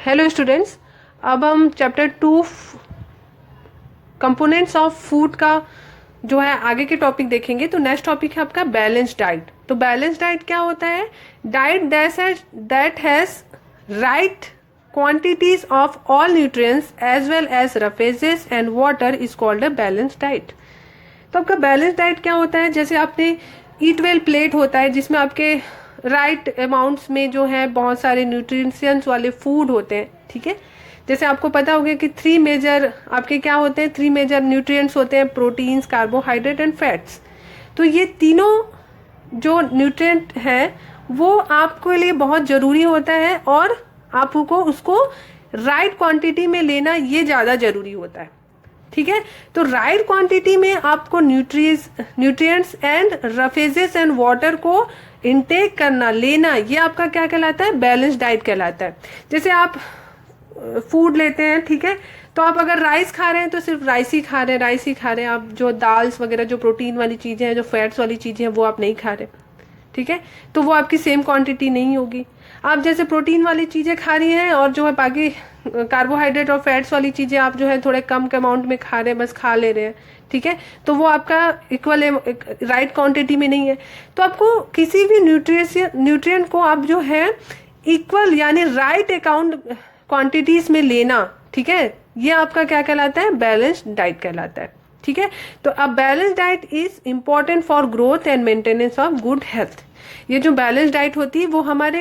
Hello students, अब हम chapter 2 components of food का जो है आगे के टॉपिक देखेंगे। तो नेक्स्ट टॉपिक है आपका बैलेंस्ड डाइट। तो बैलेंस्ड डाइट क्या होता है? Diet that has right quantities of all nutrients as well as roughages and water is called a balanced diet। तो आपका बैलेंस डाइट क्या होता है? जैसे आपने ईट वेल प्लेट होता है जिसमें आपके राइट अमाउंट्स में जो है बहुत सारे न्यूट्रिशंस वाले फूड होते हैं, ठीक है। जैसे आपको पता होगा कि 3 मेजर आपके क्या होते हैं, 3 मेजर न्यूट्रिएंट्स होते हैं, प्रोटीन्स, कार्बोहाइड्रेट एंड फैट्स। तो ये तीनों जो न्यूट्रिएंट हैं वो आपके लिए बहुत जरूरी होता है और आपको उसको राइट क्वांटिटी में लेना ये ज्यादा जरूरी होता है, ठीक है। तो राइट क्वांटिटी में आपको nutrients and roughages and water को इनटेक करना, लेना, ये आपका क्या कहलाता है? बैलेंस डाइट कहलाता है। जैसे आप फूड लेते हैं, ठीक है, तो आप अगर राइस खा रहे हैं तो सिर्फ राइस ही खा रहे हैं। आप जो दाल्स वगैरह जो प्रोटीन वाली चीजें हैं, जो फैट्स वाली चीजें हैं, वो आप नहीं खा रहे, ठीक है। तो वो आपकी सेम क्वांटिटी नहीं होगी। आप जैसे प्रोटीन वाली चीजें खा रही हैं और जो है बाकी कार्बोहाइड्रेट और फैट्स वाली चीजें आप जो है थोड़े कम अमाउंट में खा रहे हैं, बस खा ले रहे हैं, ठीक है। तो वो आपका इक्वल राइट क्वांटिटी में नहीं है। तो आपको किसी भी न्यूट्रिएंट को आप जो है इक्वल यानी राइट क्वांटिटीज में लेना, ठीक है, ये आपका क्या कहलाता है? बैलेंस्ड डाइट कहलाता है, ठीक है। तो अब balance diet is important for growth and maintenance of good health. ये जो बैलेंस डाइट होती है वो हमारे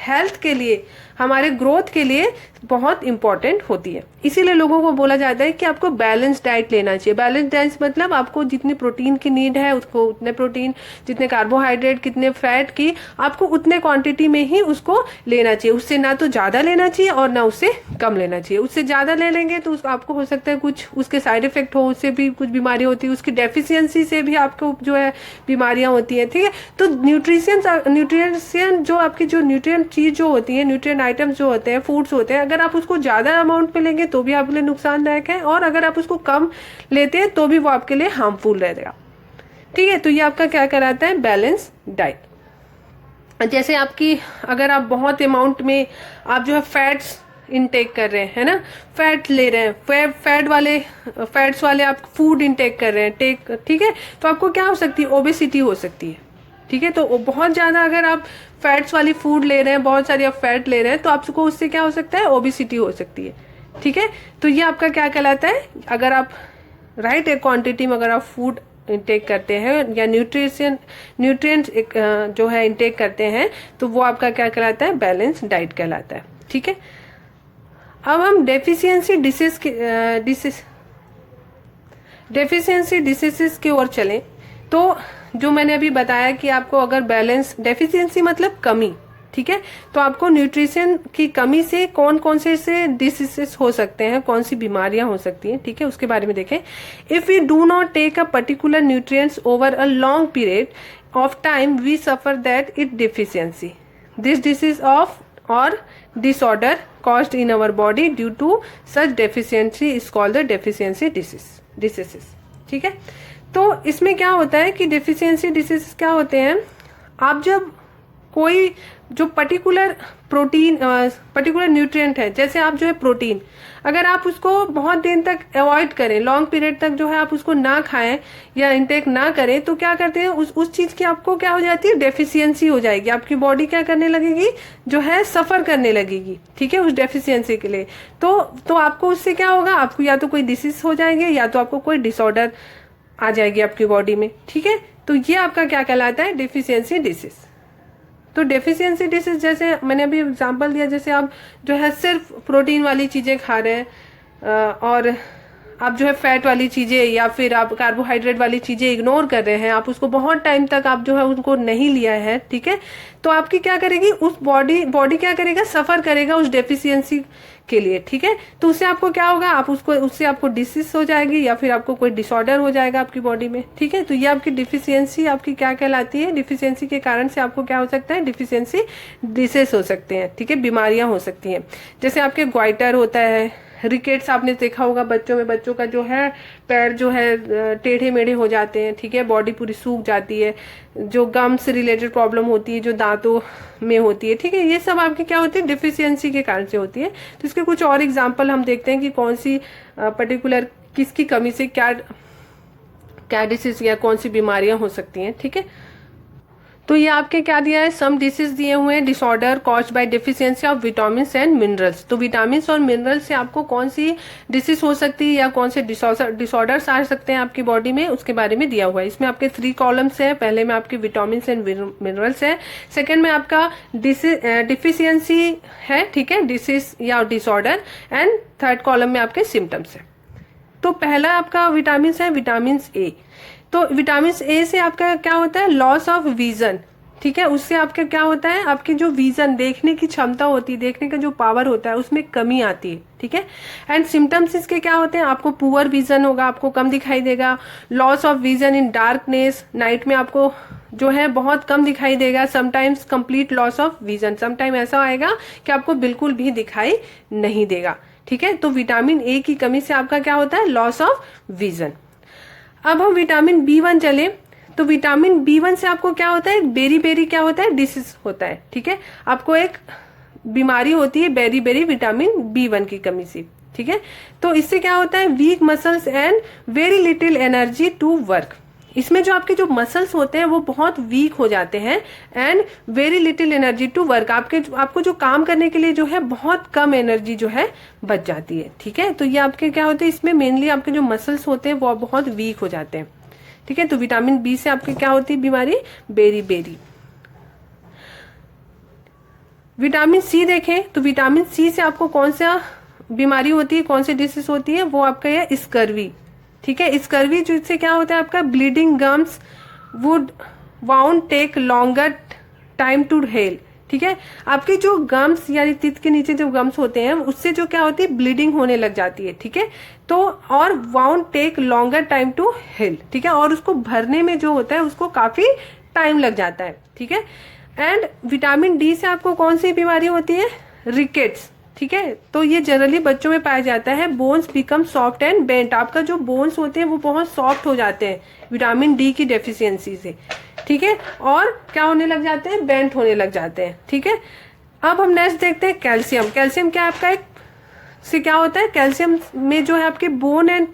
हेल्थ के लिए, हमारे ग्रोथ के लिए बहुत इंपॉर्टेंट होती है। इसीलिए लोगों को बोला जाता है कि आपको बैलेंस डाइट लेना चाहिए। बैलेंस डाइट मतलब आपको जितनी प्रोटीन की नीड है उसको उतने प्रोटीन, जितने कार्बोहाइड्रेट, कितने फैट की, आपको उतने क्वांटिटी में ही उसको लेना चाहिए। उससे ना तो ज्यादा लेना चाहिए और ना उससे कम लेना चाहिए। उससे ज्यादा ले लेंगे तो आपको हो सकता है कुछ उसके साइड इफेक्ट हो, उससे भी कुछ बीमारी होती है, उसकी डेफिशिएंसी से भी आपको जो है बीमारियां होती है, ठीक है। तो न्यूट्रिशन जो आपकी जो न्यूट्रिएंट चीज जो होती है, न्यूट्रिएंट आइटम्स जो होते हैं, फूड्स होते हैं, अगर आप उसको ज्यादा अमाउंट में लेंगे तो भी आपके लिए नुकसानदायक है और अगर आप उसको कम लेते हैं तो भी वो आपके लिए हार्मफुल रहेगा, ठीक है। तो ये आपका क्या कराता है? Balance diet. जैसे आपकी अगर आप बहुत अमाउंट में आप जो है फैट्स इनटेक कर रहे हैं ना, फैट ले रहे हैं, फैट्स वाले आप फूड इनटेक कर रहे हैं, ठीक है, तो आपको क्या हो सकती है? ओबेसिटी हो सकती है, ठीक है। तो बहुत ज्यादा अगर आप फैट्स वाली फूड ले रहे हैं, बहुत सारी आप फैट ले रहे हैं, तो आपको उससे क्या हो सकता है? ओबेसिटी हो सकती है, ठीक है। तो ये आपका क्या कहलाता है? अगर आप राइट क्वांटिटी में अगर आप फूड इंटेक करते हैं या न्यूट्रिएंट्स जो है इंटेक करते हैं तो वो आपका क्या कहलाता है? बैलेंस डाइट कहलाता है, ठीक है। अब हम डेफिशिएंसी डिसीजेस की ओर चलें। तो जो मैंने अभी बताया कि आपको अगर बैलेंस, डेफिशिएंसी मतलब कमी, ठीक है, तो आपको न्यूट्रिशन की कमी से कौन कौन से डिसीजेस हो सकते हैं, कौन सी बीमारियां हो सकती हैं, ठीक है, उसके बारे में देखें। If we do not take a particular nutrients over a long period of time we suffer that it deficiency. This disease of और disorder caused in our body due to such deficiency is called the deficiency diseases, ठीक है। तो इसमें क्या होता है कि deficiency disease क्या होते हैं? आप जब कोई जो पर्टिकुलर न्यूट्रिएंट है, जैसे आप जो है प्रोटीन, अगर आप उसको बहुत दिन तक अवॉइड करें, लॉन्ग पीरियड तक जो है आप उसको ना खाएं या इंटेक ना करें, तो क्या करते हैं उस चीज की आपको क्या हो जाती है? डेफिशिएंसी हो जाएगी। आपकी बॉडी क्या करने लगेगी? जो है सफर करने लगेगी, ठीक है, उस डेफिशिएंसी के लिए। तो आपको उससे क्या होगा? आपको या तो कोई डिसीज हो जाएंगे या तो आपको कोई डिसऑर्डर आ जाएगी आपकी बॉडी में, ठीक है। तो ये आपका क्या कहलाता है? Deficiency disease. तो डेफिशिएंसी डिसीज जैसे मैंने अभी एग्जांपल दिया, जैसे आप जो है सिर्फ प्रोटीन वाली चीजें खा रहे हैं और आप जो है फैट वाली चीजें या फिर आप कार्बोहाइड्रेट वाली चीजें इग्नोर कर रहे हैं, आप उसको बहुत टाइम तक आप जो है उनको नहीं लिया है, ठीक है, तो आपकी क्या करेगी? उस बॉडी क्या करेगा? सफर करेगा उस डेफिशिएंसी के लिए, ठीक है। तो उससे आपको क्या होगा? उससे आपको डिसीज हो जाएगी या फिर आपको कोई डिसऑर्डर हो जाएगा आपकी बॉडी में, ठीक है। तो ये आपकी डिफिशियंसी आपकी क्या कहलाती है? डिफिशियंसी के कारण से आपको क्या हो सकता है? डिफिशियंसी डिसीज हो सकते हैं, ठीक है, बीमारियां हो सकती हैं। जैसे आपके ग्वाइटर होता है, रिकेट्स आपने देखा होगा बच्चों में, बच्चों का जो है पैर जो है टेढ़े मेढ़े हो जाते हैं, ठीक है, बॉडी पूरी सूख जाती है, जो गम से रिलेटेड प्रॉब्लम होती है, जो दांतों में होती है, ठीक है, ये सब आपकी क्या होती है, डिफिशियंसी के कारण से होती है। तो इसके कुछ और एग्जाम्पल हम देखते हैं कि कौन सी पर्टिकुलर किसकी कमी से क्या डिसीज या कौन सी बीमारियां हो सकती हैं, ठीक है। तो ये आपके क्या दिया है, सम डिसीज दिए हुए हैं, disorder caused by deficiency of vitamin and minerals. तो विटामिन और मिनरल्स से आपको कौन सी डिसीज हो सकती है या कौन से डिसऑर्डर्स आ सकते हैं आपकी बॉडी में, उसके बारे में दिया हुआ है। इसमें आपके 3 कॉलम्स है, पहले में आपके विटामिन एंड मिनरल्स है, सेकेंड में आपका डिफिशियंसी है, ठीक है, डिसीज या डिसऑर्डर, एंड थर्ड कॉलम में आपके सिम्टम्स है। तो पहला आपका विटामिन है विटामिन ए। तो विटामिन ए से आपका क्या होता है, लॉस ऑफ विजन, ठीक है, उससे आपका क्या होता है, आपकी जो विजन देखने की क्षमता होती है, देखने का जो पावर होता है उसमें कमी आती है, ठीक है। एंड सिम्टम्स इसके क्या होते हैं, आपको पुअर विजन होगा, आपको कम दिखाई देगा, loss of vision in darkness, night में आपको जो है बहुत कम दिखाई देगा, sometimes complete loss of vision, sometime ऐसा आएगा कि आपको बिल्कुल भी दिखाई नहीं देगा, ठीक है। तो विटामिन ए की कमी से आपका क्या होता है, लॉस ऑफ विजन। अब हम विटामिन B1 चले, तो विटामिन B1 से आपको क्या होता है, बेरी क्या होता है, डिसीज होता है, ठीक है, आपको एक बीमारी होती है बेरी विटामिन B1 की कमी से, ठीक है। तो इससे क्या होता है, weak muscles and very little energy to work. इसमें जो आपके जो मसल्स होते हैं वो बहुत वीक हो जाते हैं, and very little energy to work, आपको जो काम करने के लिए जो है बहुत कम एनर्जी जो है बच जाती है, ठीक है। तो ये आपके क्या होते हैं, इसमें मेनली आपके जो मसल्स होते हैं वो बहुत वीक हो जाते हैं, ठीक है। तो विटामिन बी से आपके क्या होती है बीमारी, बेरी। विटामिन सी देखें, तो विटामिन सी से आपको कौन सा बीमारी होती है, कौन सी डिसीज होती है, वो आपका है स्कर्वी, ठीक है। स्कर्वी जिससे क्या होता है, आपका bleeding gums would won't take longer time to heal, ठीक है। आपके जो गम्स यानी तीत के नीचे जो गम्स होते हैं उससे जो क्या होती है, ब्लीडिंग होने लग जाती है, ठीक है। तो और won't take longer time to heal, ठीक है, और उसको भरने में जो होता है उसको काफी टाइम लग जाता है, ठीक है। एंड विटामिन डी से आपको कौन सी बीमारी होती है, रिकेट्स, ठीक है। तो ये जनरली बच्चों में पाया जाता है, bones become soft and bent, आपका जो बोन्स होते हैं वो बहुत सॉफ्ट हो जाते हैं विटामिन डी की डेफिशिएंसी से, ठीक है, और क्या होने लग जाते हैं, बेंट होने लग जाते हैं, ठीक है। अब हम नेक्स्ट देखते हैं कैल्शियम। कैल्शियम क्या आपका एक से क्या होता है, कैल्शियम में जो है आपके बोन एंड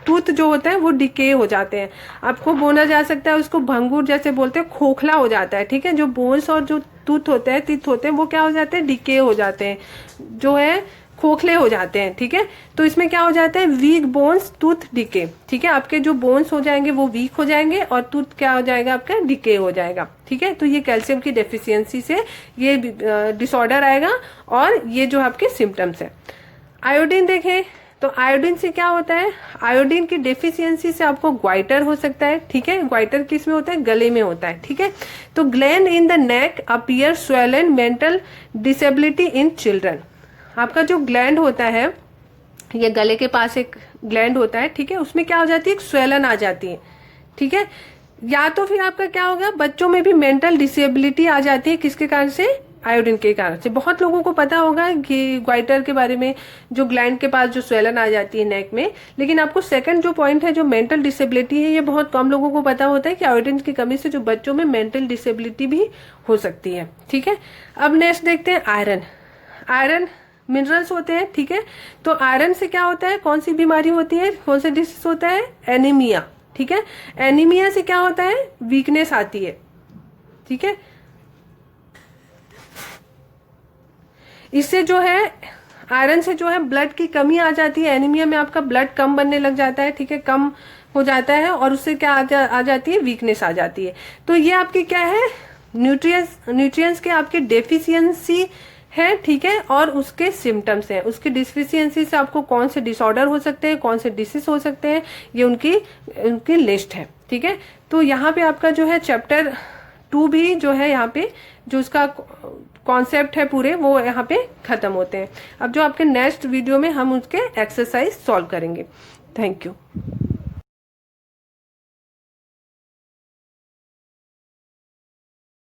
टूथ जो होता है वो डिके हो जाते हैं, आपको बोला जा सकता है उसको भंगूर जैसे बोलते हैं, खोखला हो जाता है, ठीक है। जो बोन्स और जो टूथ होते हैं, टीथ होते हैं, वो क्या हो जाते हैं, डिके हो जाते हैं, जो है खोखले हो जाते हैं, ठीक है। तो इसमें क्या हो जाता है, वीक बोन्स टूथ डिके, ठीक है, आपके जो बोन्स हो जाएंगे वो वीक हो जाएंगे और टूथ क्या हो जाएगा, आपका डिके हो जाएगा, ठीक है। तो ये कैल्शियम की डेफिशिएंसी से ये डिसऑर्डर आएगा, और ये जो आपके सिम्टम्स है। आयोडीन देखें, तो आयोडीन से क्या होता है, आयोडीन की डेफिशिएंसी से आपको ग्वाइटर हो सकता है, ठीक है। ग्वाइटर किस में होता है, गले में होता है, ठीक है। तो gland in the neck appear swollen, mental disability in children, आपका जो ग्लैंड होता है, ये गले के पास एक ग्लैंड होता है, ठीक है, उसमें क्या हो जाती है, एक स्वेलन आ जाती है, ठीक है। या तो फिर आपका क्या होगा, बच्चों में भी मेंटल डिसेबिलिटी आ जाती है, किसके कारण से, आयोडीन के कारण से। बहुत लोगों को पता होगा कि ग्वाइटर के बारे में, जो ग्लैंड के पास जो स्वेलन आ जाती है नेक में, लेकिन आपको सेकंड जो पॉइंट है, जो मेंटल डिसेबिलिटी है, ये बहुत कम लोगों को पता होता है कि आयोडीन की कमी से जो बच्चों में मेंटल डिसेबिलिटी भी हो सकती है, ठीक है। अब नेक्स्ट देखते हैं आयरन। आयरन मिनरल्स होते हैं, ठीक है। तो आयरन से क्या होता है, कौन सी बीमारी होती है, कौन सा डिसीज होता है, एनीमिया, ठीक है। एनीमिया से क्या होता है, वीकनेस आती है, ठीक है। इससे जो है आयरन से जो है ब्लड की कमी आ जाती है, एनीमिया में आपका ब्लड कम बनने लग जाता है, ठीक है, कम हो जाता है, और उससे क्या आ जाती है, वीकनेस आ जाती है। तो ये आपकी क्या है, न्यूट्रिएंट्स के आपके डेफिशिएंसी है, ठीक है, और उसके सिम्टम्स हैं। उसके डिफिशियंसी से आपको कौन से डिसऑर्डर हो सकते हैं, कौन से डिसीज हो सकते हैं, ये उनकी लिस्ट है, ठीक है। तो यहाँ पे आपका जो है चैप्टर 2 भी जो है, यहाँ पे जो उसका कॉन्सेप्ट है पूरे, वो यहाँ पे खत्म होते हैं। अब जो आपके नेक्स्ट वीडियो में हम उसके एक्सरसाइज सॉल्व करेंगे। Thank you.